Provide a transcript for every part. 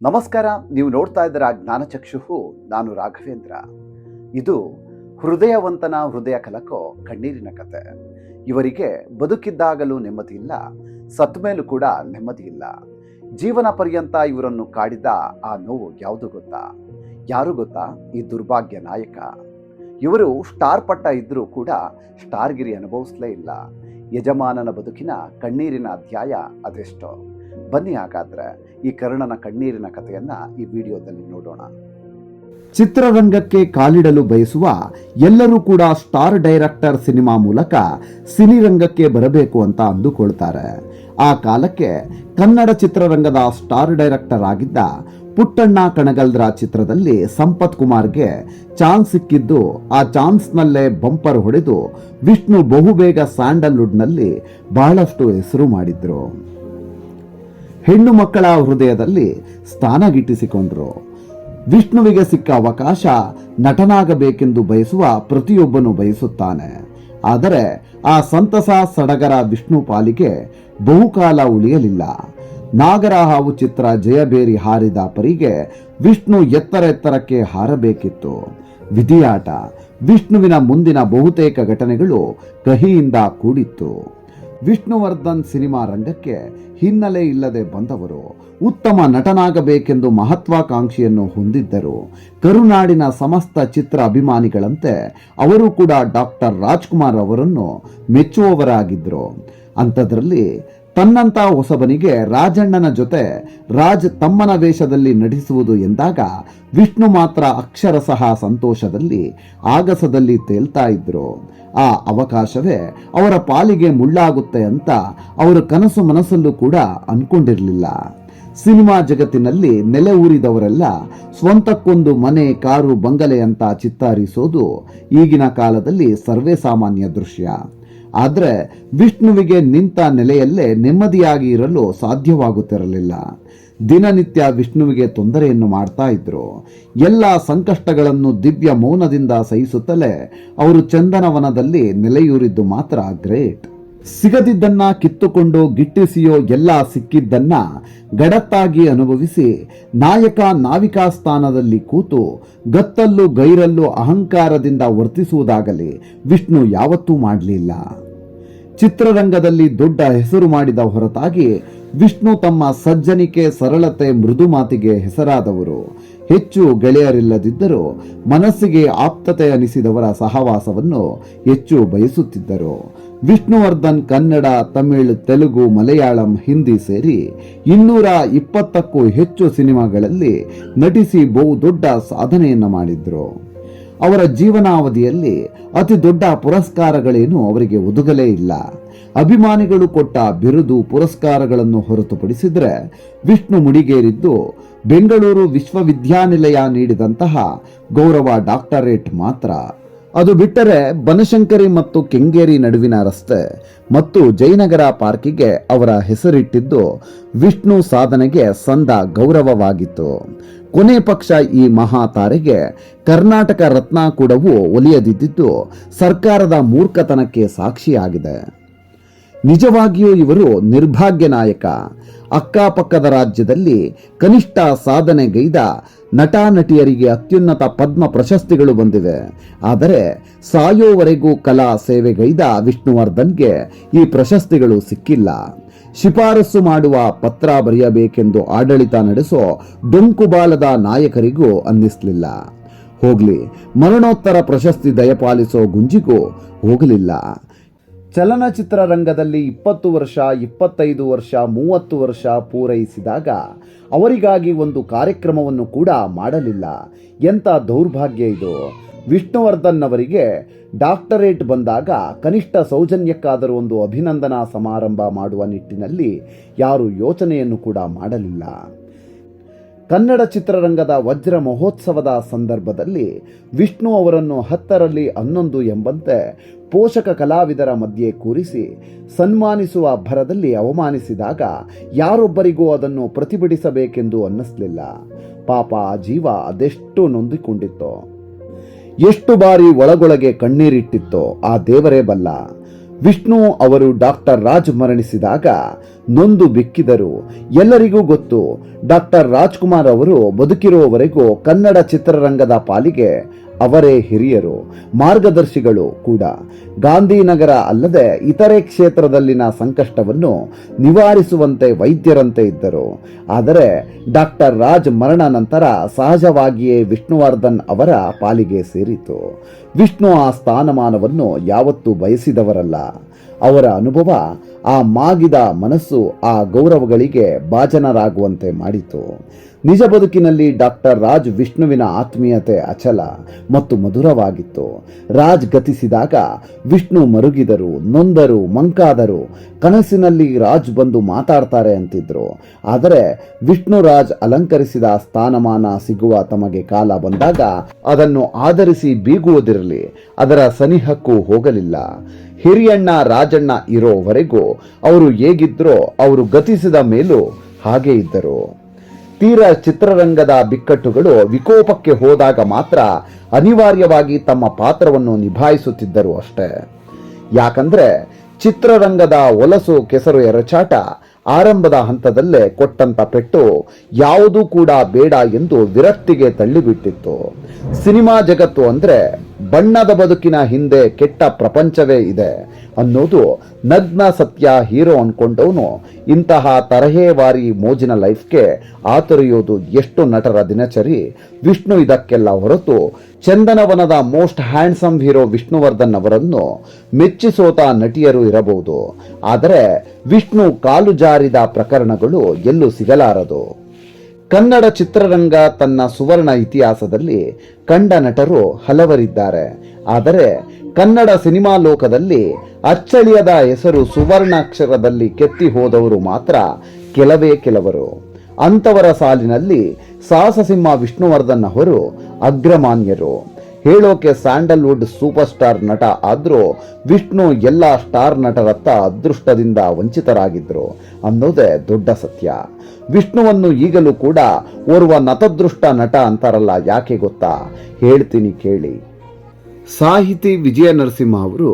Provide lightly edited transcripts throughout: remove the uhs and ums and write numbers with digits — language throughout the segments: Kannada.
ನಮಸ್ಕಾರ. ನೀವು ನೋಡ್ತಾ ಇದ್ದೀರಾ ಜ್ಞಾನಚಕ್ಷು. ನಾನು ರಾಘವೇಂದ್ರ. ಇದು ಹೃದಯವಂತನ ಹೃದಯ ಕಲಕೋ ಕಣ್ಣೀರಿನ ಕತೆ. ಇವರಿಗೆ ಬದುಕಿದ್ದಾಗಲೂ ನೆಮ್ಮದಿ ಇಲ್ಲ, ಸತ್ತ ಮೇಲೂ ಕೂಡ ನೆಮ್ಮದಿ ಇಲ್ಲ. ಜೀವನ ಪರ್ಯಂತ ಇವರನ್ನು ಕಾಡಿದ ಆ ನೋವು ಯಾವುದು ಗೊತ್ತಾ? ಯಾರು ಗೊತ್ತಾ? ಈ ದುರ್ಭಾಗ್ಯ ನಾಯಕ. ಇವರು ಸ್ಟಾರ್ ಪಟ್ಟ ಇದ್ದರೂ ಕೂಡ ಸ್ಟಾರ್ಗಿರಿ ಅನುಭವಿಸಲೇ ಇಲ್ಲ. ಯಜಮಾನನ ಬದುಕಿನ ಕಣ್ಣೀರಿನ ಅಧ್ಯಾಯ ಅದೆಷ್ಟೋ. ಬನ್ನಿ ಹಾಗಾದ್ರೆ ಈ ಕರ್ಣನ ಕಣ್ಣೀರಿನ ಕಥೆಯನ್ನ ಈ ವಿಡಿಯೋದಲ್ಲಿ ನೋಡೋಣ. ಚಿತ್ರರಂಗಕ್ಕೆ ಕಾಲಿಡಲು ಬಯಸುವ ಎಲ್ಲರೂ ಕೂಡ ಸ್ಟಾರ್ ಡೈರೆಕ್ಟರ್ ಸಿನಿಮಾ ಮೂಲಕ ಸಿನಿರಂಗಕ್ಕೆ ಬರಬೇಕು ಅಂತ ಅಂದುಕೊಳ್ತಾರೆ. ಆ ಕಾಲಕ್ಕೆ ಕನ್ನಡ ಚಿತ್ರರಂಗದ ಸ್ಟಾರ್ ಡೈರೆಕ್ಟರ್ ಆಗಿದ್ದ ಪುಟ್ಟಣ್ಣ ಕಣಗಲ್ರ ಚಿತ್ರದಲ್ಲಿ ಸಂಪತ್ ಕುಮಾರ್ಗೆ ಚಾನ್ಸ್ ಸಿಕ್ಕಿದ್ದು, ಆ ಚಾನ್ಸ್ನಲ್ಲೇ ಬಂಪರ್ ಹೊಡೆದು ವಿಷ್ಣು ಬಹುಬೇಗ ಸ್ಯಾಂಡಲ್ವುಡ್ನಲ್ಲಿ ಬಹಳಷ್ಟು ಹೆಸರು ಮಾಡಿದ್ರು. ಹೆಣ್ಣು ಮಕ್ಕಳ ಹೃದಯದಲ್ಲಿ ಸ್ಥಾನ ಗಿಟ್ಟಿಸಿಕೊಂಡ್ರು. ವಿಷ್ಣುವಿಗೆ ಸಿಕ್ಕ ಅವಕಾಶ ನಟನಾಗಬೇಕೆಂದು ಬಯಸುವ ಪ್ರತಿಯೊಬ್ಬನು ಬಯಸುತ್ತಾನೆ. ಆದರೆ ಆ ಸಂತಸ ಸಡಗರ ವಿಷ್ಣು ಪಾಲಿಗೆ ಬಹುಕಾಲ ಉಳಿಯಲಿಲ್ಲ. ನಾಗರ ಹಾವು ಚಿತ್ರ ಜಯಬೇರಿ ಹಾರಿದ ಪರಿಗೆ ವಿಷ್ಣು ಎತ್ತರಕ್ಕೆ ಹಾರಬೇಕಿತ್ತು. ವಿಧಿಯಾಟ. ವಿಷ್ಣುವಿನ ಮುಂದಿನ ಬಹುತೇಕ ಘಟನೆಗಳು ಕಹಿಯಿಂದ ಕೂಡಿತ್ತು. ವಿಷ್ಣುವರ್ಧನ್ ಸಿನಿಮಾ ರಂಗಕ್ಕೆ ಹಿನ್ನೆಲೆ ಇಲ್ಲದೆ ಬಂದವರು. ಉತ್ತಮ ನಟನಾಗಬೇಕೆಂದು ಮಹತ್ವಾಕಾಂಕ್ಷೆಯನ್ನು ಹೊಂದಿದ್ದರು. ಕರುನಾಡಿನ ಸಮಸ್ತ ಚಿತ್ರ ಅಭಿಮಾನಿಗಳಂತೆ ಅವರು ಕೂಡ ಡಾಕ್ಟರ್ ರಾಜ್ಕುಮಾರ್ ಅವರನ್ನು ಮೆಚ್ಚುವವರಾಗಿದ್ದರು. ಅಂಥದ್ರಲ್ಲಿ ತನ್ನಂತ ಹೊಸಬನಿಗೆ ರಾಜಣ್ಣನ ಜೊತೆ ರಾಜ್ ತಮ್ಮನ ವೇಷದಲ್ಲಿ ನಟಿಸುವುದು ಎಂದಾಗ ವಿಷ್ಣು ಮಾತ್ರ ಅಕ್ಷರಶಃ ಸಂತೋಷದಲ್ಲಿ ಆಗಸದಲ್ಲಿ ತೇಲ್ತಾ ಇದ್ರು. ಆ ಅವಕಾಶವೇ ಅವರ ಪಾಲಿಗೆ ಮುಳ್ಳಾಗುತ್ತೆ ಅಂತ ಅವರು ಕನಸು ಮನಸ್ಸಲ್ಲೂ ಕೂಡ ಅನ್ಕೊಂಡಿರಲಿಲ್ಲ. ಸಿನಿಮಾ ಜಗತ್ತಿನಲ್ಲಿ ನೆಲೆ ಊರಿದವರೆಲ್ಲ ಸ್ವಂತಕ್ಕೊಂದು ಮನೆ, ಕಾರು, ಬಂಗಲೆ ಅಂತ ಚಿತ್ತಾರಿಸೋದು ಈಗಿನ ಕಾಲದಲ್ಲಿ ಸರ್ವೇ ಸಾಮಾನ್ಯ ದೃಶ್ಯ. ಆದರೆ ವಿಷ್ಣುವಿಗೆ ನಿಂತ ನೆಲೆಯಲ್ಲೇ ನೆಮ್ಮದಿಯಾಗಿ ಇರಲು ಸಾಧ್ಯವಾಗುತ್ತಿರಲಿಲ್ಲ. ದಿನನಿತ್ಯ ವಿಷ್ಣುವಿಗೆ ತೊಂದರೆಯನ್ನು ಮಾಡ್ತಾ ಇದ್ರು. ಎಲ್ಲ ಸಂಕಷ್ಟಗಳನ್ನು ದಿವ್ಯ ಮೌನದಿಂದ ಸಹಿಸುತ್ತಲೇ ಅವರು ಚಂದನವನದಲ್ಲಿ ನೆಲೆಯೂರಿದ್ದು ಮಾತ್ರ ಗ್ರೇಟ್. ಸಿಗದಿದ್ದನ್ನ ಕಿತ್ತುಕೊಂಡು ಗಿಟ್ಟಿಸಿಯೋ ಎಲ್ಲ ಸಿಕ್ಕಿದ್ದನ್ನ ಗಡತ್ತಾಗಿ ಅನುಭವಿಸಿ ನಾಯಕ ನಾವಿಕಾ ಸ್ಥಾನದಲ್ಲಿ ಕೂತು ಗತ್ತಲ್ಲೂ ಗೈರಲ್ಲೂ ಅಹಂಕಾರದಿಂದ ವರ್ತಿಸುವುದಾಗಲಿ ವಿಷ್ಣು ಯಾವತ್ತೂ ಮಾಡಲಿಲ್ಲ. ಚಿತ್ರರಂಗದಲ್ಲಿ ದೊಡ್ಡ ಹೆಸರು ಮಾಡಿದ ಹೊರತಾಗಿ ವಿಷ್ಣು ತಮ್ಮ ಸಜ್ಜನಿಕೆ, ಸರಳತೆ, ಮೃದು ಮಾತಿಗೆ ಹೆಸರಾದವರು. ಹೆಚ್ಚು ಗೆಳೆಯರಿಲ್ಲದಿದ್ದರೂ ಮನಸ್ಸಿಗೆ ಆಪ್ತತೆ ಅನಿಸಿದವರ ಸಹವಾಸವನ್ನು ಹೆಚ್ಚು ಬಯಸುತ್ತಿದ್ದರು. ವಿಷ್ಣುವರ್ಧನ್ ಕನ್ನಡ, ತಮಿಳು, ತೆಲುಗು, ಮಲಯಾಳಂ, ಹಿಂದಿ ಸೇರಿ 220ಕ್ಕೂ ಹೆಚ್ಚು ಸಿನಿಮಾಗಳಲ್ಲಿ ನಟಿಸಿ ಬಹುದೊಡ್ಡ ಸಾಧನೆಯನ್ನು ಮಾಡಿದ್ರು. ಅವರ ಜೀವನಾವಧಿಯಲ್ಲಿ ಅತಿ ದೊಡ್ಡ ಪುರಸ್ಕಾರಗಳೇನು ಅವರಿಗೆ ಒದಗಲೇ ಇಲ್ಲ. ಅಭಿಮಾನಿಗಳು ಕೊಟ್ಟ ಬಿರುದು, ಪುರಸ್ಕಾರಗಳನ್ನು ಹೊರತುಪಡಿಸಿದ್ರೆ ವಿಷ್ಣು ಮುಡಿಗೇರಿದ್ದು ಬೆಂಗಳೂರು ವಿಶ್ವವಿದ್ಯಾನಿಲಯ ನೀಡಿದಂತಹ ಗೌರವ ಡಾಕ್ಟರೇಟ್ ಮಾತ್ರ. ಅದು ಬಿಟ್ಟರೆ ಬನಶಂಕರಿ ಮತ್ತು ಕೆಂಗೇರಿ ನಡುವಿನ ರಸ್ತೆ ಮತ್ತು ಜಯನಗರ ಪಾರ್ಕಿಗೆ ಅವರ ಹೆಸರಿಟ್ಟಿದ್ದು ವಿಷ್ಣು ಸಾಧನೆಗೆ ಸಂದ ಗೌರವವಾಗಿತ್ತು. ಕೊನೆ ಪಕ್ಷ ಈ ಮಹಾತಾರೆಗೆ ಕರ್ನಾಟಕ ರತ್ನ ಕೂಡವೂ ಒಲಿಯದಿದ್ದು ಸರ್ಕಾರದ ಮೂರ್ಖತನಕ್ಕೆ ಸಾಕ್ಷಿಯಾಗಿದೆ. ನಿಜವಾಗಿಯೂ ಇವರು ನಿರ್ಭಾಗ್ಯ ನಾಯಕ. ಅಕ್ಕಪಕ್ಕದ ರಾಜ್ಯದಲ್ಲಿ ಕನಿಷ್ಠ ಸಾಧನೆಗೈದ ನಟ ನಟಿಯರಿಗೆ ಅತ್ಯುನ್ನತ ಪದ್ಮ ಪ್ರಶಸ್ತಿಗಳು ಬಂದಿವೆ. ಆದರೆ ಸಾಯೋವರೆಗೂ ಕಲಾ ಸೇವೆಗೈದ ವಿಷ್ಣುವರ್ಧನ್ಗೆ ಈ ಪ್ರಶಸ್ತಿಗಳು ಸಿಕ್ಕಿಲ್ಲ. ಶಿಫಾರಸು ಮಾಡುವ ಪತ್ರ ಬರೆಯಬೇಕೆಂದು ಆಡಳಿತ ನಡೆಸೋ ಡೊಂಕುಬಾಲದ ನಾಯಕರಿಗೂ ಅನ್ನಿಸ್ಲಿಲ್ಲ. ಹೋಗ್ಲಿ, ಮರಣೋತ್ತರ ಪ್ರಶಸ್ತಿ ದಯಪಾಲಿಸೋ ಗುಂಜಿಗೂ ಹೋಗಲಿಲ್ಲ. ಚಲನಚಿತ್ರ ರಂಗದಲ್ಲಿ 20 ವರ್ಷ, 25 ವರ್ಷ, 30 ವರ್ಷ ಪೂರೈಸಿದಾಗ ಅವರಿಗಾಗಿ ಒಂದು ಕಾರ್ಯಕ್ರಮವನ್ನು ಕೂಡ ಮಾಡಲಿಲ್ಲ. ಎಂಥ ದೌರ್ಭಾಗ್ಯ ಇದು! ವಿಷ್ಣುವರ್ಧನ್ ಅವರಿಗೆ ಡಾಕ್ಟರೇಟ್ ಬಂದಾಗ ಕನಿಷ್ಠ ಸೌಜನ್ಯಕ್ಕಾದರೂ ಒಂದು ಅಭಿನಂದನಾ ಸಮಾರಂಭ ಮಾಡುವ ನಿಟ್ಟಿನಲ್ಲಿ ಯಾರು ಯೋಚನೆಯನ್ನು ಕೂಡ ಮಾಡಲಿಲ್ಲ. ಕನ್ನಡ ಚಿತ್ರರಂಗದ ವಜ್ರ ಮಹೋತ್ಸವದ ಸಂದರ್ಭದಲ್ಲಿ ವಿಷ್ಣು ಅವರನ್ನು 10ರಲ್ಲಿ 11 ಎಂಬಂತೆ ಪೋಷಕ ಕಲಾವಿದರ ಮಧ್ಯೆ ಕೂರಿಸಿ ಸನ್ಮಾನಿಸುವ ಭರದಲ್ಲಿ ಅವಮಾನಿಸಿದಾಗ ಯಾರೊಬ್ಬರಿಗೂ ಅದನ್ನು ಪ್ರತಿಭಟಿಸಬೇಕೆಂದು ಅನ್ನಿಸಲಿಲ್ಲ. ಪಾಪ ಆ ಜೀವ ಅದೆಷ್ಟು ನೊಂದಿಕೊಂಡಿತ್ತೋ, ಎಷ್ಟು ಬಾರಿ ಒಳಗೊಳಗೆ ಕಣ್ಣೀರಿಟ್ಟಿತ್ತೋ ಆ ದೇವರೇ ಬಲ್ಲ. ವಿಷ್ಣು ಅವರು ಡಾಕ್ಟರ್ ರಾಜ್ ಮರಣಿಸಿದಾಗ ನೊಂದು ಬಿಕ್ಕಿದರು. ಎಲ್ಲರಿಗೂ ಗೊತ್ತು, ಡಾಕ್ಟರ್ ರಾಜ್ಕುಮಾರ್ ಅವರು ಬದುಕಿರುವವರೆಗೂ ಕನ್ನಡ ಚಿತ್ರರಂಗದ ಪಾಲಿಗೆ ಅವರೇ ಹಿರಿಯರು, ಮಾರ್ಗದರ್ಶಿಗಳು ಕೂಡ. ಗಾಂಧಿನಗರ ಅಲ್ಲದೆ ಇತರೆ ಕ್ಷೇತ್ರದಲ್ಲಿನ ಸಂಕಷ್ಟವನ್ನು ನಿವಾರಿಸುವಂತೆ ವೈದ್ಯರಂತೆ ಇದ್ದರು. ಆದರೆ ಡಾಕ್ಟರ್ ರಾಜ್ ಮರಣ ನಂತರ ಸಹಜವಾಗಿಯೇ ವಿಷ್ಣುವರ್ಧನ್ ಅವರ ಪಾಲಿಗೆ ಸೇರಿತು. ವಿಷ್ಣು ಆ ಸ್ಥಾನಮಾನವನ್ನು ಯಾವತ್ತೂ ಬಯಸಿದವರಲ್ಲ. ಅವರ ಅನುಭವ, ಆ ಮಾಗಿದ ಮನಸ್ಸು ಆ ಗೌರವಗಳಿಗೆ ಭಾಜನರಾಗುವಂತೆ ಮಾಡಿತು. ನಿಜ ಬದುಕಿನಲ್ಲಿ ಡಾಕ್ಟರ್ ರಾಜ್ ವಿಷ್ಣುವಿನ ಆತ್ಮೀಯತೆ ಅಚಲ ಮತ್ತು ಮಧುರವಾಗಿತ್ತು. ರಾಜ್ ಗತಿಸಿದಾಗ ವಿಷ್ಣು ಮರುಗಿದರು, ನೊಂದರು, ಮಂಕಾದರು. ಕನಸಿನಲ್ಲಿ ರಾಜ್ ಬಂದು ಮಾತಾಡ್ತಾರೆ ಅಂತಿದ್ರು. ಆದರೆ ವಿಷ್ಣು ರಾಜ್ ಅಲಂಕರಿಸಿದ ಸ್ಥಾನಮಾನ ಸಿಗುವ ತಮಗೆ ಕಾಲ ಬಂದಾಗ ಅದನ್ನು ಆಧರಿಸಿ ಬೀಗುವುದಿರಲಿ, ಅದರ ಸನಿಹಕ್ಕೂ ಹೋಗಲಿಲ್ಲ. ಹಿರಿಯಣ್ಣ ರಾಜಣ್ಣ ಇರೋವರೆಗೂ ಅವರು ಹೇಗಿದ್ರೋ ಅವರು ಗತಿಸಿದ ಮೇಲೂ ಹಾಗೆ ಇದ್ದರು. ತೀರಾ ಚಿತ್ರರಂಗದ ಬಿಕ್ಕಟ್ಟುಗಳು ವಿಕೋಪಕ್ಕೆ ಹೋದಾಗ ಮಾತ್ರ ಅನಿವಾರ್ಯವಾಗಿ ತಮ್ಮ ಪಾತ್ರವನ್ನು ನಿಭಾಯಿಸುತ್ತಿದ್ದರು ಅಷ್ಟೇ. ಯಾಕಂದ್ರೆ ಚಿತ್ರರಂಗದ ಒಲಸು ಕೆಸರು ಎರಚಾಟ ಆರಂಭದ ಹಂತದಲ್ಲೇ ಕೊಟ್ಟಂತ ಪೆಟ್ಟು ಯಾವುದೂ ಕೂಡ ಬೇಡ ಎಂದು ವಿರಕ್ತಿಗೆ ತಳ್ಳಿಬಿಟ್ಟಿತ್ತು. ಸಿನಿಮಾ ಜಗತ್ತು ಅಂದ್ರೆ ಬಣ್ಣದ ಬದುಕಿನ ಹಿಂದೆ ಕೆಟ್ಟ ಪ್ರಪಂಚವೇ ಇದೆ ಅನ್ನೋದು ನಗ್ನ ಸತ್ಯ. ಹೀರೋ ಅನ್ಕೊಂಡವನು ಇಂತಹ ತರಹೇವಾರಿ ಮೋಜಿನ ಲೈಫ್ಗೆ ಆತೊರೆಯೋದು ಎಷ್ಟು ನಟರ ದಿನಚರಿ. ವಿಷ್ಣು ಇದಕ್ಕೆಲ್ಲ ಹೊರತು ಚಂದನವನದ ಮೋಸ್ಟ್ ಹ್ಯಾಂಡ್ಸಮ್ ಹೀರೋ ವಿಷ್ಣುವರ್ಧನ್ ಅವರನ್ನು ಮೆಚ್ಚಿಸೋತ ನಟಿಯರು ಇರಬಹುದು, ಆದರೆ ವಿಷ್ಣು ಕಾಲು ಜಾರಿದ ಪ್ರಕರಣಗಳು ಎಲ್ಲೂ ಸಿಗಲಾರದು. ಕನ್ನಡ ಚಿತ್ರರಂಗ ತನ್ನ ಸುವರ್ಣ ಇತಿಹಾಸದಲ್ಲಿ ಕಂಡ ನಟರು ಹಲವರಿದ್ದಾರೆ. ಆದರೆ ಕನ್ನಡ ಸಿನಿಮಾ ಲೋಕದಲ್ಲಿ ಅಚ್ಚಳಿಯದ ಹೆಸರು ಸುವರ್ಣಾಕ್ಷರದಲ್ಲಿ ಕೆತ್ತಿ ಹೋದವರು ಮಾತ್ರ ಕೆಲವೇ ಕೆಲವರು. ಅಂಥವರ ಸಾಲಿನಲ್ಲಿ ಸಾಹಸಸಿಂಹ ವಿಷ್ಣುವರ್ಧನ್ ಅವರು ಅಗ್ರಮಾನ್ಯರು. ಹೇಳೋಕೆ ಸ್ಯಾಂಡಲ್ವುಡ್ ಸೂಪರ್ ಸ್ಟಾರ್ ನಟ ಆದ್ರೂ ವಿಷ್ಣು ಎಲ್ಲ ಸ್ಟಾರ್ ನಟರತ್ತ ಅದೃಷ್ಟದಿಂದ ವಂಚಿತರಾಗಿದ್ರು ಅನ್ನೋದೇ ದೊಡ್ಡ ಸತ್ಯ. ವಿಷ್ಣುವನ್ನು ಈಗಲೂ ಕೂಡ ಓರ್ವ ನತದೃಷ್ಟ ನಟ ಅಂತಾರಲ್ಲ, ಯಾಕೆ ಗೊತ್ತಾ? ಹೇಳ್ತೀನಿ ಕೇಳಿ. ಸಾಹಿತಿ ವಿಜಯ ನರಸಿಂಹ ಅವರು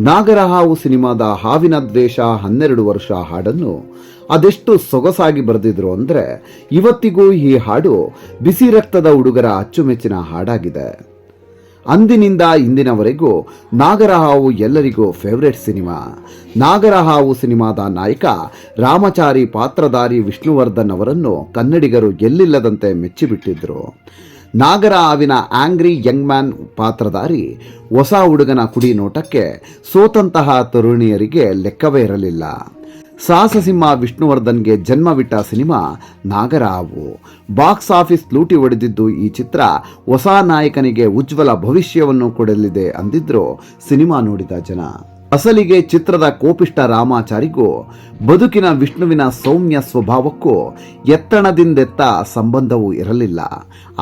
ನಾಗರಹಾವು ಸಿನಿಮಾದ ಹಾವಿನ ದ್ವೇಷ 12 ವರ್ಷ ಹಾಡನ್ನು ಅದೆಷ್ಟು ಸೊಗಸಾಗಿ ಬರೆದಿದ್ರು ಅಂದ್ರೆ ಇವತ್ತಿಗೂ ಈ ಹಾಡು ಬಿಸಿ ರಕ್ತದ ಹುಡುಗರ ಅಚ್ಚುಮೆಚ್ಚಿನ ಹಾಡಾಗಿದೆ. ಅಂದಿನಿಂದ ಇಂದಿನವರೆಗೂ ನಾಗರಹಾವು ಎಲ್ಲರಿಗೂ ಫೇವರೇಟ್ ಸಿನಿಮಾ. ನಾಗರಹಾವು ಸಿನಿಮಾದ ನಾಯಕ ರಾಮಚಾರಿ ಪಾತ್ರಧಾರಿ ವಿಷ್ಣುವರ್ಧನ್ ಅವರನ್ನು ಕನ್ನಡಿಗರು ಎಲ್ಲಿಲ್ಲದಂತೆ ಮೆಚ್ಚಿಬಿಟ್ಟಿದ್ರು. ನಾಗರಹಾವಿನ ಆಂಗ್ರಿ ಯಂಗ್ ಮ್ಯಾನ್ ಪಾತ್ರಧಾರಿ ಹೊಸ ಹುಡುಗನ ಕುಡಿ ನೋಟಕ್ಕೆ ಸೋತಂತಹ ತರುಣಿಯರಿಗೆ ಲೆಕ್ಕವೇ ಇರಲಿಲ್ಲ. ಸಾಹಸಸಿಂಹ ವಿಷ್ಣುವರ್ಧನ್ಗೆ ಜನ್ಮವಿಟ್ಟ ಸಿನಿಮಾ ನಾಗರಹಾವು. ಬಾಕ್ಸ್ ಆಫೀಸ್ ಲೂಟಿ ಹೊಡೆದಿದ್ದು ಈ ಚಿತ್ರ ಹೊಸ ನಾಯಕನಿಗೆ ಉಜ್ವಲ ಭವಿಷ್ಯವನ್ನು ಕೊಡಲಿದೆ ಅಂದಿದ್ರು ಸಿನಿಮಾ ನೋಡಿದ ಜನ. ಅಸಲಿಗೆ ಚಿತ್ರದ ಕೋಪಿಷ್ಟ ರಾಮಾಚಾರಿಗೂ ಬದುಕಿನ ವಿಷ್ಣುವಿನ ಸೌಮ್ಯ ಸ್ವಭಾವಕ್ಕೂ ಎತ್ತಣದಿಂದೆತ್ತ ಸಂಬಂಧವೂ ಇರಲಿಲ್ಲ.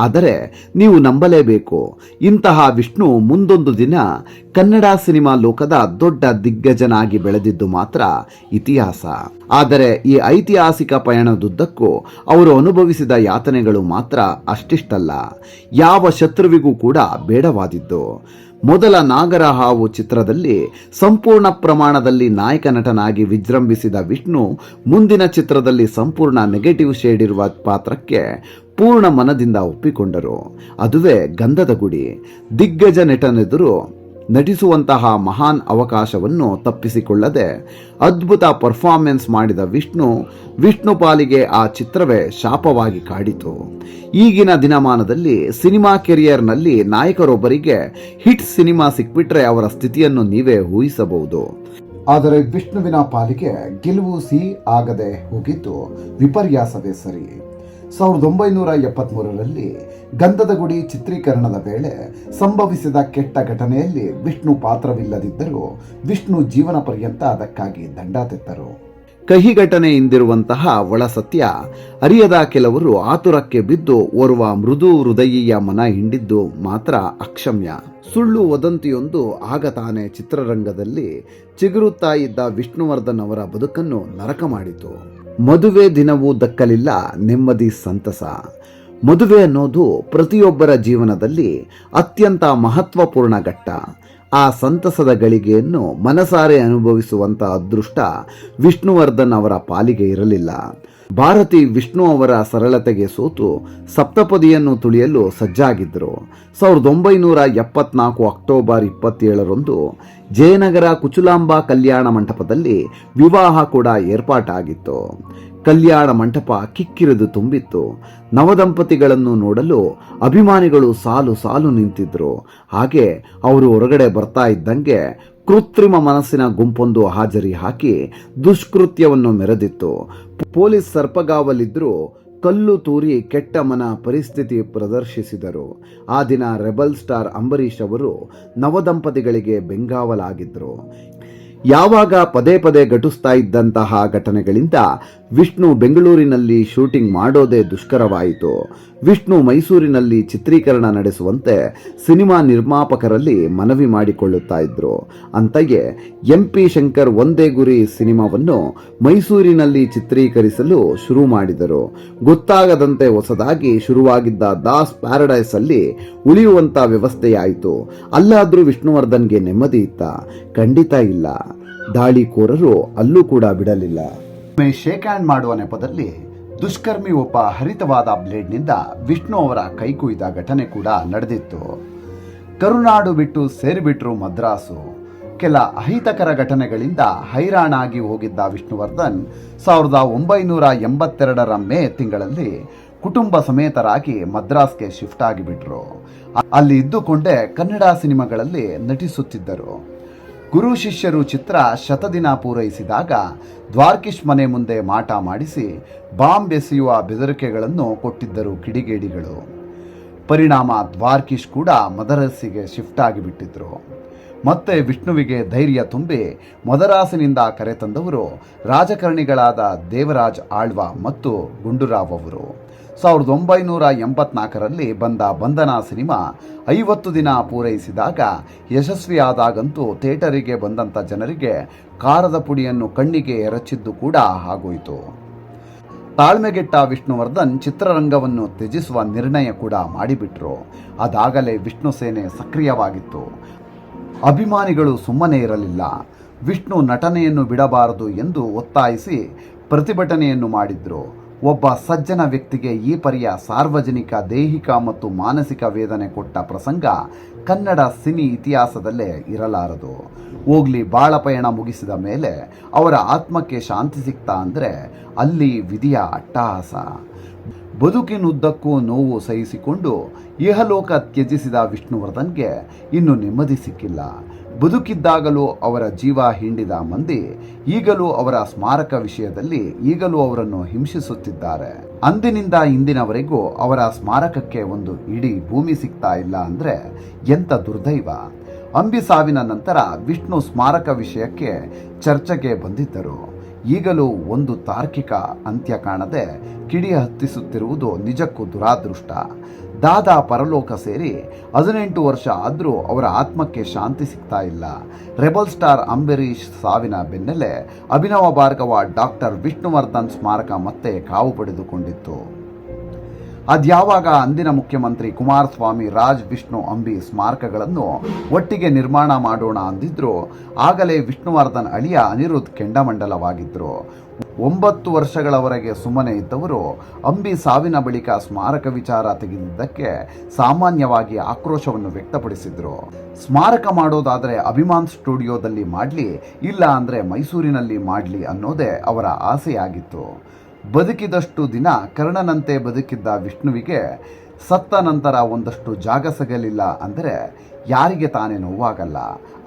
ಆದರೆ ನೀವು ನಂಬಲೇಬೇಕು, ಇಂತಹ ವಿಷ್ಣು ಮುಂದೊಂದು ದಿನ ಕನ್ನಡ ಸಿನಿಮಾ ಲೋಕದ ದೊಡ್ಡ ದಿಗ್ಗಜನಾಗಿ ಬೆಳೆದಿದ್ದು ಮಾತ್ರ ಇತಿಹಾಸ. ಆದರೆ ಈ ಐತಿಹಾಸಿಕ ಪಯಣದುದ್ದಕ್ಕೂ ಅವರು ಅನುಭವಿಸಿದ ಯಾತನೆಗಳು ಮಾತ್ರ ಅಷ್ಟಿಷ್ಟಲ್ಲ, ಯಾವ ಶತ್ರುವಿಗೂ ಕೂಡ ಬೇಡವಾದಿದ್ದು. ಮೊದಲ ನಾಗರಹಾವು ಚಿತ್ರದಲ್ಲಿ ಸಂಪೂರ್ಣ ಪ್ರಮಾಣದಲ್ಲಿ ನಾಯಕ ನಟನಾಗಿ ವಿಜೃಂಭಿಸಿದ ವಿಷ್ಣು ಮುಂದಿನ ಚಿತ್ರದಲ್ಲಿ ಸಂಪೂರ್ಣ ನೆಗೆಟಿವ್ ಶೇಡ್ ಇರುವ ಪಾತ್ರಕ್ಕೆ ಪೂರ್ಣ ಮನದಿಂದ ಒಪ್ಪಿಕೊಂಡರು. ಅದುವೇ ಗಂಧದ ಗುಡಿ. ದಿಗ್ಗಜ ನಟನೆದುರು ನಟಿಸುವಂತಹ ಮಹಾನ್ ಅವಕಾಶವನ್ನು ತಪ್ಪಿಸಿಕೊಳ್ಳದೆ ಅದ್ಭುತ ಪರ್ಫಾರ್ಮೆನ್ಸ್ ಮಾಡಿದ ವಿಷ್ಣು ಪಾಲಿಗೆ ಆ ಚಿತ್ರವೇ ಶಾಪವಾಗಿ ಕಾಡಿತು. ಈಗಿನ ದಿನಮಾನದಲ್ಲಿ ಸಿನಿಮಾ ಕೆರಿಯರ್ನಲ್ಲಿ ನಾಯಕರೊಬ್ಬರಿಗೆ ಹಿಟ್ ಸಿನಿಮಾ ಸಿಕ್ಬಿಟ್ರೆ ಅವರ ಸ್ಥಿತಿಯನ್ನು ನೀವೇ ಊಹಿಸಬಹುದು. ಆದರೆ ವಿಷ್ಣುವಿನ ಪಾಲಿಗೆ ಗೆಲುವು ಸಿಹಿ ಆಗದೆ ಹೋಗಿದ್ದು ವಿಪರ್ಯಾಸವೇ ಸರಿ. 1973ರಲ್ಲಿ ಗಂಧದ ಗುಡಿ ಚಿತ್ರೀಕರಣದ ವೇಳೆ ಸಂಭವಿಸಿದ ಕೆಟ್ಟ ಘಟನೆಯಲ್ಲಿ ವಿಷ್ಣು ಪಾತ್ರವಿಲ್ಲದಿದ್ದರೂ ವಿಷ್ಣು ಜೀವನ ಪರ್ಯಂತ ಅದಕ್ಕಾಗಿ ದಂಡ ತೆತ್ತರು. ಕಹಿ ಘಟನೆ ಇಂದಿರುವಂತಹ ಒಳ ಸತ್ಯ ಅರಿಯದ ಕೆಲವರು ಆತುರಕ್ಕೆ ಬಿದ್ದು ಓರ್ವ ಮೃದು ಹೃದಯಿಯ ಮನ ಹಿಂಡಿದ್ದು ಮಾತ್ರ ಅಕ್ಷಮ್ಯ. ಸುಳ್ಳು ವದಂತಿಯೊಂದು ಆಗ ತಾನೇ ಚಿತ್ರರಂಗದಲ್ಲಿ ಚಿಗುರುತ್ತಾ ಇದ್ದ ವಿಷ್ಣುವರ್ಧನ್ ಅವರ ಬದುಕನ್ನು ನರಕ ಮಾಡಿತು. ಮದುವೆ ದಿನವೂ ದಕ್ಕಲಿಲ್ಲ ನೆಮ್ಮದಿ ಸಂತಸ. ಮದುವೆ ಅನ್ನೋದು ಪ್ರತಿಯೊಬ್ಬರ ಜೀವನದಲ್ಲಿ ಅತ್ಯಂತ ಮಹತ್ವಪೂರ್ಣ ಘಟ್ಟ. ಆ ಸಂತಸದ ಗಳಿಗೆಯನ್ನು ಮನಸಾರೆ ಅನುಭವಿಸುವಂತ ಅದೃಷ್ಟ ವಿಷ್ಣುವರ್ಧನ್ ಅವರ ಪಾಲಿಗೆ ಇರಲಿಲ್ಲ. ಭಾರತಿ ವಿಷ್ಣು ಅವರ ಸರಳತೆಗೆ ಸೋತು ಸಪ್ತಪದಿಯನ್ನು ತುಳಿಯಲು ಸಜ್ಜಾಗಿದ್ದರು. 1974 ಅಕ್ಟೋಬರ್ 27ರಂದು ಜಯನಗರ ಕುಚುಲಾಂಬಾ ಕಲ್ಯಾಣ ಮಂಟಪದಲ್ಲಿ ವಿವಾಹ ಕೂಡ ಏರ್ಪಾಟಾಗಿತ್ತು. ಕಲ್ಯಾಣ ಮಂಟಪ ಕಿಕ್ಕಿರಿದು ತುಂಬಿತ್ತು. ನವದಂಪತಿಗಳನ್ನು ನೋಡಲು ಅಭಿಮಾನಿಗಳು ಸಾಲು ಸಾಲು ನಿಂತಿದ್ರು. ಹಾಗೆ ಅವರು ಹೊರಗಡೆ ಬರ್ತಾ ಇದ್ದಂಗೆ ಕೃತ್ರಿಮ ಮನಸ್ಸಿನ ಗುಂಪೊಂದು ಹಾಜರಿ ಹಾಕಿ ದುಷ್ಕೃತ್ಯವನ್ನು ಮೆರೆದಿತ್ತು. ಪೊಲೀಸ್ ಸರ್ಪಗಾವಲಿದ್ರು ಕಲ್ಲು ತೂರಿ ಕೆಟ್ಟ ಮನ ಪರಿಸ್ಥಿತಿ ಪ್ರದರ್ಶಿಸಿದರು. ಆ ದಿನ ರೆಬಲ್ ಸ್ಟಾರ್ ಅಂಬರೀಷ್ ಅವರು ನವದಂಪತಿಗಳಿಗೆ ಬೆಂಗಾವಲಾಗಿದ್ದರು. ಯಾವಾಗ ಪದೇ ಪದೇ ಘಟಿಸ್ತಾ ಇದ್ದಂತಹ ಘಟನೆಗಳಿಂದ ವಿಷ್ಣು ಬೆಂಗಳೂರಿನಲ್ಲಿ ಶೂಟಿಂಗ್ ಮಾಡೋದೇ ದುಷ್ಕರವಾಯಿತು. ವಿಷ್ಣು ಮೈಸೂರಿನಲ್ಲಿ ಚಿತ್ರೀಕರಣ ನಡೆಸುವಂತೆ ಸಿನಿಮಾ ನಿರ್ಮಾಪಕರಲ್ಲಿ ಮನವಿ ಮಾಡಿಕೊಳ್ಳುತ್ತಾ ಇದ್ರು. ಅಂತೆಯೇ MP ಶಂಕರ್ ಒಂದೇ ಗುರಿ ಸಿನಿಮಾವನ್ನು ಮೈಸೂರಿನಲ್ಲಿ ಚಿತ್ರೀಕರಿಸಲು ಶುರು ಮಾಡಿದರು. ಗೊತ್ತಾಗದಂತೆ ಹೊಸದಾಗಿ ಶುರುವಾಗಿದ್ದ ದಾಸ್ ಪ್ಯಾರಡೈಸ್ ಅಲ್ಲಿ ಉಳಿಯುವಂತ ವ್ಯವಸ್ಥೆಯಾಯಿತು. ಅಲ್ಲಾದ್ರೂ ವಿಷ್ಣುವರ್ಧನ್ಗೆ ನೆಮ್ಮದಿ ಇತ್ತ? ಖಂಡಿತ ಇಲ್ಲ. ದಾಳಿಕೋರರು ಅಲ್ಲೂ ಕೂಡ ಬಿಡಲಿಲ್ಲ. ಶೇಕ್ ಹ್ಯಾಂಡ್ ಮಾಡುವ ನೆಪದಲ್ಲಿ ದುಷ್ಕರ್ಮಿ ಒಬ್ಬ ಹರಿತವಾದ ಬ್ಲೇಡ್ನಿಂದ ವಿಷ್ಣು ಅವರ ಕೈ ಕುಯ್ದ ಘಟನೆ ಕೂಡ ನಡೆದಿತ್ತು. ಕರುನಾಡು ಬಿಟ್ಟು ಸೇರಿಬಿಟ್ರು ಮದ್ರಾಸು. ಕೆಲ ಅಹಿತಕರ ಘಟನೆಗಳಿಂದ ಹೈರಾಣಾಗಿ ಹೋಗಿದ್ದ ವಿಷ್ಣುವರ್ಧನ್ 1982ರ ಮೇ ತಿಂಗಳಲ್ಲಿ ಕುಟುಂಬ ಸಮೇತರಾಗಿ ಮದ್ರಾಸ್ಗೆ ಶಿಫ್ಟ್ ಆಗಿಬಿಟ್ರು. ಅಲ್ಲಿ ಇದ್ದುಕೊಂಡೇ ಕನ್ನಡ ಸಿನಿಮಾಗಳಲ್ಲಿ ನಟಿಸುತ್ತಿದ್ದರು. ಗುರು ಶಿಷ್ಯರು ಚಿತ್ರ ಶತದಿನ ಪೂರೈಸಿದಾಗ ದ್ವಾರಕೀಶ್ ಮನೆ ಮುಂದೆ ಮಾಟ ಮಾಡಿಸಿ ಬಾಂಬ್ ಎಸೆಯುವ ಬೆದರಿಕೆಗಳನ್ನು ಕೊಟ್ಟಿದ್ದರು ಕಿಡಿಗೇಡಿಗಳು. ಪರಿಣಾಮ ದ್ವಾರಕೀಶ್ ಕೂಡ ಮದರಸಿಗೆ ಶಿಫ್ಟ್ ಆಗಿಬಿಟ್ಟಿದ್ರು. ಮತ್ತೆ ವಿಷ್ಣುವಿಗೆ ಧೈರ್ಯ ತುಂಬಿ ಮದರಾಸಿನಿಂದ ಕರೆತಂದವರು ರಾಜಕಾರಣಿಗಳಾದ ದೇವರಾಜ್ ಆಳ್ವ ಮತ್ತು ಗುಂಡೂರಾವ್ ಅವರು. 1984ರಲ್ಲಿ ಬಂದ ಬಂಧನ ಸಿನಿಮಾ 50 ದಿನ ಪೂರೈಸಿದಾಗ ಯಶಸ್ವಿಯಾದಾಗಂತೂ ಥಿಯೇಟರಿಗೆ ಬಂದಂಥ ಜನರಿಗೆ ಖಾರದ ಪುಡಿಯನ್ನು ಕಣ್ಣಿಗೆ ಎರಚಿದ್ದು ಕೂಡ ಆಗೋಯಿತು. ತಾಳ್ಮೆಗೆಟ್ಟ ವಿಷ್ಣುವರ್ಧನ್ ಚಿತ್ರರಂಗವನ್ನು ತ್ಯಜಿಸುವ ನಿರ್ಣಯ ಕೂಡ ಮಾಡಿಬಿಟ್ರು. ಅದಾಗಲೇ ವಿಷ್ಣು ಸೇನೆ ಸಕ್ರಿಯವಾಗಿತ್ತು. ಅಭಿಮಾನಿಗಳು ಸುಮ್ಮನೆ ಇರಲಿಲ್ಲ. ವಿಷ್ಣು ನಟನೆಯನ್ನು ಬಿಡಬಾರದು ಎಂದು ಒತ್ತಾಯಿಸಿ ಪ್ರತಿಭಟನೆಯನ್ನು ಮಾಡಿದ್ರು. ಒಬ್ಬ ಸಜ್ಜನ ವ್ಯಕ್ತಿಗೆ ಈ ಪರಿಯ ಸಾರ್ವಜನಿಕ ದೈಹಿಕ ಮತ್ತು ಮಾನಸಿಕ ವೇದನೆ ಕೊಟ್ಟ ಪ್ರಸಂಗ ಕನ್ನಡ ಸಿನಿ ಇತಿಹಾಸದಲ್ಲೇ ಇರಲಾರದು. ಹೋಗ್ಲಿ, ಬಾಳ ಪಯಣ ಮುಗಿಸಿದ ಮೇಲೆ ಅವರ ಆತ್ಮಕ್ಕೆ ಶಾಂತಿ ಸಿಗ್ತಾ ಅಂದರೆ ಅಲ್ಲಿ ವಿಧಿಯ ಅಟ್ಟಹಾಸ. ಬದುಕಿನುದ್ದಕ್ಕೂ ನೋವು ಸಹಿಸಿಕೊಂಡು ಇಹಲೋಕ ತ್ಯಜಿಸಿದ ವಿಷ್ಣುವರ್ಧನ್ಗೆ ಇನ್ನು ನೆಮ್ಮದಿ ಸಿಕ್ಕಿಲ್ಲ. ಬದುಕಿದ್ದಾಗಲೂ ಅವರ ಜೀವ ಹಿಂಡಿದ ಮಂದಿ ಈಗಲೂ ಅವರ ಸ್ಮಾರಕ ವಿಷಯದಲ್ಲಿ ಈಗಲೂ ಅವರನ್ನು ಹಿಂಸಿಸುತ್ತಿದ್ದಾರೆ. ಅಂದಿನಿಂದ ಇಂದಿನವರೆಗೂ ಅವರ ಸ್ಮಾರಕಕ್ಕೆ ಒಂದು ಇಡೀ ಭೂಮಿ ಸಿಗ್ತಾ ಇಲ್ಲ ಅಂದರೆ ಎಂಥ ದುರ್ದೈವ. ಅಂಬಿ ಸಾವಿನ ನಂತರ ವಿಷ್ಣು ಸ್ಮಾರಕ ವಿಷಯಕ್ಕೆ ಚರ್ಚೆಗೆ ಬಂದಿದ್ದರು. ಈಗಲೂ ಒಂದು ತಾರ್ಕಿಕ ಅಂತ್ಯ ಕಾಣದೆ ಕಿಡಿ ಹತ್ತಿಸುತ್ತಿರುವುದು ನಿಜಕ್ಕೂ ದುರಾದೃಷ್ಟ. ದಾದಾ ಪರಲೋಕ ಸೇರಿ 18 ವರ್ಷ ಆದರೂ ಅವರ ಆತ್ಮಕ್ಕೆ ಶಾಂತಿ ಸಿಗ್ತಾ ಇಲ್ಲ. ರೆಬಲ್ ಸ್ಟಾರ್ ಅಂಬರೀಷ್ ಸಾವಿನ ಬೆನ್ನಲ್ಲೇ ಅಭಿನವ ಭಾರ್ಗವ ಡಾಕ್ಟರ್ ವಿಷ್ಣುವರ್ಧನ್ ಸ್ಮಾರಕ ಮತ್ತೆ ಕಾವು ಪಡೆದುಕೊಂಡಿತ್ತು. ಅದ್ಯಾವಾಗ ಅಂದಿನ ಮುಖ್ಯಮಂತ್ರಿ ಕುಮಾರಸ್ವಾಮಿ ರಾಜ್ ವಿಷ್ಣು ಅಂಬಿ ಸ್ಮಾರಕಗಳನ್ನು ಒಟ್ಟಿಗೆ ನಿರ್ಮಾಣ ಮಾಡೋಣ ಅಂದಿದ್ರು. ಆಗಲೇ ವಿಷ್ಣುವರ್ಧನ್ ಅಳಿಯ ಅನಿರುದ್ಧ್ ಕೆಂಡಮಂಡಲವಾಗಿದ್ದರು. 9 ವರ್ಷಗಳವರೆಗೆ ಸುಮ್ಮನೆ ಇದ್ದವರು ಅಂಬಿ ಸಾವಿನ ಬಳಿಕ ಸ್ಮಾರಕ ವಿಚಾರ ತೆಗೆದಿದ್ದಕ್ಕೆ ಸಾಮಾನ್ಯವಾಗಿ ಆಕ್ರೋಶವನ್ನು ವ್ಯಕ್ತಪಡಿಸಿದ್ರು. ಸ್ಮಾರಕ ಮಾಡೋದಾದರೆ ಅಭಿಮಾನ್ ಸ್ಟುಡಿಯೋದಲ್ಲಿ ಮಾಡಲಿ, ಇಲ್ಲ ಅಂದರೆ ಮೈಸೂರಿನಲ್ಲಿ ಮಾಡಲಿ ಅನ್ನೋದೇ ಅವರ ಆಸೆಯಾಗಿತ್ತು. ಬದುಕಿದಷ್ಟು ದಿನ ಕರ್ಣನಂತೆ ಬದುಕಿದ್ದ ವಿಷ್ಣುವಿಗೆ ಸತ್ತ ನಂತರ ಒಂದಷ್ಟು ಜಾಗ ಸಿಗಲಿಲ್ಲ ಅಂದರೆ ಯಾರಿಗೆ ತಾನೇ ನೋವಾಗಲ್ಲ.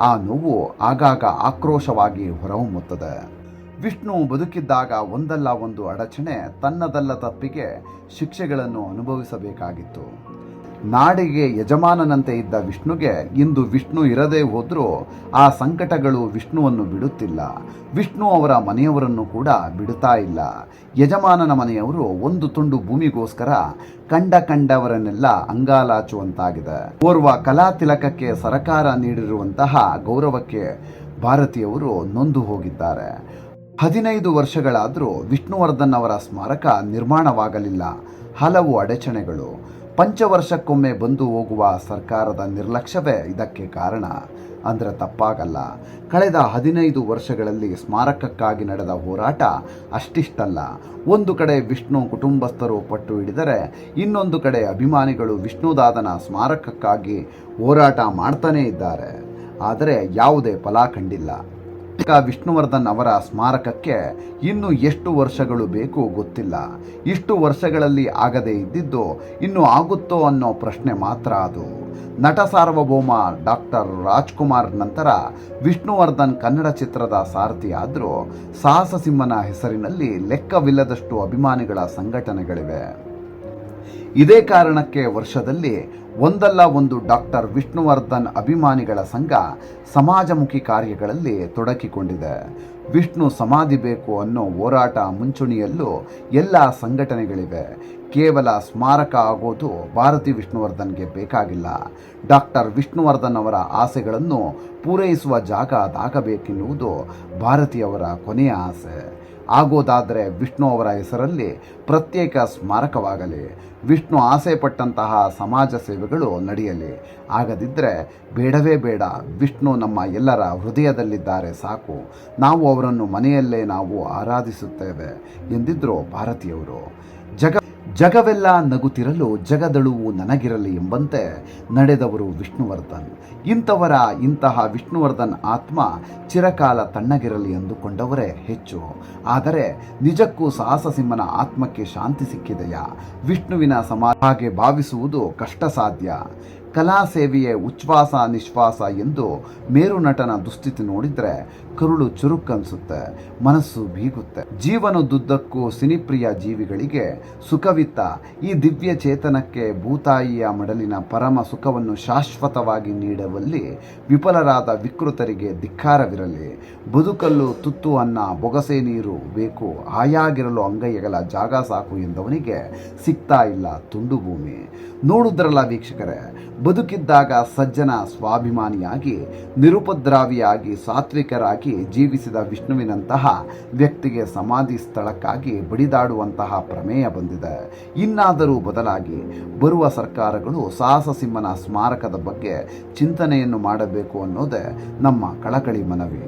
ಆ ನೋವು ಆಗಾಗ ಆಕ್ರೋಶವಾಗಿ ಹೊರಹೊಮ್ಮುತ್ತದೆ. ವಿಷ್ಣು ಬದುಕಿದ್ದಾಗ ಒಂದಲ್ಲ ಒಂದು ಅಡಚಣೆ, ತನ್ನದಲ್ಲ ತಪ್ಪಿಗೆ ಶಿಕ್ಷೆಗಳನ್ನು ಅನುಭವಿಸಬೇಕಾಗಿತ್ತು. ನಾಡಿಗೆ ಯಜಮಾನನಂತೆ ಇದ್ದ ವಿಷ್ಣುಗೆ ಇಂದು ವಿಷ್ಣು ಇರದೇ ಹೋದರೂ ಆ ಸಂಕಟಗಳು ವಿಷ್ಣುವನ್ನು ಬಿಡುತ್ತಿಲ್ಲ. ವಿಷ್ಣು ಅವರ ಮನೆಯವರನ್ನು ಕೂಡ ಬಿಡುತ್ತಾ ಇಲ್ಲ. ಯಜಮಾನನ ಮನೆಯವರು ಒಂದು ತುಂಡು ಭೂಮಿಗೋಸ್ಕರ ಕಂಡವರನ್ನೆಲ್ಲ ಅಂಗಾಲಾಚುವಂತಾಗಿದೆ. ಓರ್ವ ಕಲಾ ತಿಲಕಕ್ಕೆ ಸರಕಾರ ನೀಡಿರುವಂತಹ ಗೌರವಕ್ಕೆ ಭಾರತೀಯವರು ನೊಂದು ಹೋಗಿದ್ದಾರೆ. 15 ವರ್ಷಗಳಾದರೂ ವಿಷ್ಣುವರ್ಧನ್ ಅವರ ಸ್ಮಾರಕ ನಿರ್ಮಾಣವಾಗಲಿಲ್ಲ. ಹಲವು ಅಡಚಣೆಗಳು. ಪಂಚವರ್ಷಕ್ಕೊಮ್ಮೆ ಬಂದು ಹೋಗುವ ಸರ್ಕಾರದ ನಿರ್ಲಕ್ಷ್ಯವೇ ಇದಕ್ಕೆ ಕಾರಣ ಅಂದರೆ ತಪ್ಪಾಗಲ್ಲ. ಕಳೆದ 15 ವರ್ಷಗಳಲ್ಲಿ ಸ್ಮಾರಕಕ್ಕಾಗಿ ನಡೆದ ಹೋರಾಟ ಅಷ್ಟಿಷ್ಟಲ್ಲ. ಒಂದು ಕಡೆ ವಿಷ್ಣು ಕುಟುಂಬಸ್ಥರು ಪಟ್ಟು ಹಿಡಿದರೆ ಇನ್ನೊಂದು ಕಡೆ ಅಭಿಮಾನಿಗಳು ವಿಷ್ಣುದಾದನ ಸ್ಮಾರಕಕ್ಕಾಗಿ ಹೋರಾಟ ಮಾಡ್ತಾನೇ ಇದ್ದಾರೆ. ಆದರೆ ಯಾವುದೇ ಫಲ ಕಂಡಿಲ್ಲ. ವಿಷ್ಣುವರ್ಧನ್ ಅವರ ಸ್ಮಾರಕಕ್ಕೆ ಇನ್ನು ಎಷ್ಟು ವರ್ಷಗಳು ಬೇಕು ಗೊತ್ತಿಲ್ಲ. ಇಷ್ಟು ವರ್ಷಗಳಲ್ಲಿ ಆಗದೇ ಇದ್ದಿದ್ದು ಇನ್ನು ಆಗುತ್ತೋ ಅನ್ನೋ ಪ್ರಶ್ನೆ ಮಾತ್ರ ಅದು. ನಟ ಸಾರ್ವಭೌಮ ಡಾಕ್ಟರ್ ರಾಜ್ಕುಮಾರ್ ನಂತರ ವಿಷ್ಣುವರ್ಧನ್ ಕನ್ನಡ ಚಿತ್ರದ ಸಾರಥಿ ಆದರೂ ಸಾಹಸ ಸಿಂಹನ ಹೆಸರಿನಲ್ಲಿ ಲೆಕ್ಕವಿಲ್ಲದಷ್ಟು ಅಭಿಮಾನಿಗಳ ಸಂಘಟನೆಗಳಿವೆ. ಇದೇ ಕಾರಣಕ್ಕೆ ವರ್ಷದಲ್ಲಿ ಒಂದಲ್ಲ ಒಂದು ಡಾಕ್ಟರ್ ವಿಷ್ಣುವರ್ಧನ್ ಅಭಿಮಾನಿಗಳ ಸಂಘ ಸಮಾಜಮುಖಿ ಕಾರ್ಯಗಳಲ್ಲಿ ತೊಡಗಿಕೊಂಡಿದೆ. ವಿಷ್ಣು ಸಮಾಧಿ ಬೇಕು ಅನ್ನೋ ಹೋರಾಟ ಮುಂಚೂಣಿಯಲ್ಲೂ ಎಲ್ಲ ಸಂಘಟನೆಗಳಿವೆ. ಕೇವಲ ಸ್ಮಾರಕ ಆಗೋದು ಭಾರತಿ ವಿಷ್ಣುವರ್ಧನ್ಗೆ ಬೇಕಾಗಿಲ್ಲ. ಡಾಕ್ಟರ್ ವಿಷ್ಣುವರ್ಧನ್ ಅವರ ಆಸೆಗಳನ್ನು ಪೂರೈಸುವ ಜಾಗ ಅದಾಗಬೇಕೆನ್ನುವುದು ಭಾರತಿಯವರ ಕೊನೆಯ ಆಸೆ. ಆಗೋದಾದರೆ ವಿಷ್ಣು ಅವರ ಹೆಸರಲ್ಲಿ ಪ್ರತ್ಯೇಕ ಸ್ಮಾರಕವಾಗಲಿ, ವಿಷ್ಣು ಆಸೆ ಪಟ್ಟಂತಹ ಸಮಾಜ ಸೇವೆಗಳು ನಡೆಯಲಿ. ಆಗದಿದ್ದರೆ ಬೇಡವೇ ಬೇಡ, ವಿಷ್ಣು ನಮ್ಮ ಎಲ್ಲರ ಹೃದಯದಲ್ಲಿದ್ದಾರೆ ಸಾಕು, ನಾವು ಅವರನ್ನು ಮನೆಯಲ್ಲೇ ನಾವು ಆರಾಧಿಸುತ್ತೇವೆ ಎಂದಿದ್ರು ಭಾರತೀಯವರು. ಜಗವೆಲ್ಲ ನಗುತ್ತಿರಲು ಜಗದಳುವು ನನಗಿರಲಿ ಎಂಬಂತೆ ನಡೆದವರು ವಿಷ್ಣುವರ್ಧನ್. ಇಂತಹ ವಿಷ್ಣುವರ್ಧನ್ ಆತ್ಮ ಚಿರಕಾಲ ತಣ್ಣಗಿರಲಿ ಎಂದುಕೊಂಡವರೇ ಹೆಚ್ಚು. ಆದರೆ ನಿಜಕ್ಕೂ ಸಾಹಸ ಸಿಂಹನ ಆತ್ಮಕ್ಕೆ ಶಾಂತಿ ಸಿಕ್ಕಿದೆಯಾ? ವಿಷ್ಣುವಿನ ಹಾಗೆ ಭಾವಿಸುವುದು ಕಷ್ಟ ಸಾಧ್ಯ. ಕಲಾ ಸೇವೆಯೇ ಉಚ್ಛ್ವಾಸ ನಿಶ್ವಾಸ ಎಂದು ಮೇರು ನಟನ ದುಸ್ಥಿತಿ ನೋಡಿದರೆ ಕರುಳು ಚುರುಕನ್ಸುತ್ತೆ, ಮನಸ್ಸು ಬೀಗುತ್ತೆ. ಜೀವನದುದ್ದಕ್ಕೂ ಸಿನಿಪ್ರಿಯ ಜೀವಿಗಳಿಗೆ ಸುಖವಿತ್ತ ಈ ದಿವ್ಯ ಚೇತನಕ್ಕೆ ಭೂತಾಯಿಯ ಮಡಲಿನ ಪರಮ ಸುಖವನ್ನು ಶಾಶ್ವತವಾಗಿ ನೀಡುವಲ್ಲಿ ವಿಫಲರಾದ ವಿಕೃತರಿಗೆ ಧಿಕ್ಕಾರವಿರಲಿ. ಬದುಕಲು ತುತ್ತು ಅನ್ನ, ಬೊಗಸೆ ನೀರು ಬೇಕು, ಹಾಯಾಗಿರಲು ಅಂಗೈಗಳ ಜಾಗ ಸಾಕು ಎಂದವನಿಗೆ ಸಿಗ್ತಾ ಇಲ್ಲ ತುಂಡು ಭೂಮಿ. ನೋಡುದ್ರಲ್ಲ ವೀಕ್ಷಕರೇ, ಬದುಕಿದ್ದಾಗ ಸಜ್ಜನ ಸ್ವಾಭಿಮಾನಿಯಾಗಿ ನಿರುಪದ್ರಾವಿಯಾಗಿ ಸಾತ್ವಿಕರಾಗಿ ಜೀವಿಸಿದ ವಿಷ್ಣುವಿನಂತಹ ವ್ಯಕ್ತಿಗೆ ಸಮಾಧಿ ಸ್ಥಳಕ್ಕಾಗಿ ಬಡಿದಾಡುವಂತಹ ಪ್ರಮೇಯ ಬಂದಿದೆ. ಇನ್ನಾದರೂ ಬದಲಾಗಿ ಬರುವ ಸರ್ಕಾರಗಳು ಸಾಹಸ ಸಿಂಹನ ಸ್ಮಾರಕದ ಬಗ್ಗೆ ಚಿಂತನೆಯನ್ನು ಮಾಡಬೇಕು ಅನ್ನೋದೇ ನಮ್ಮ ಕಳಕಳಿ ಮನವಿ.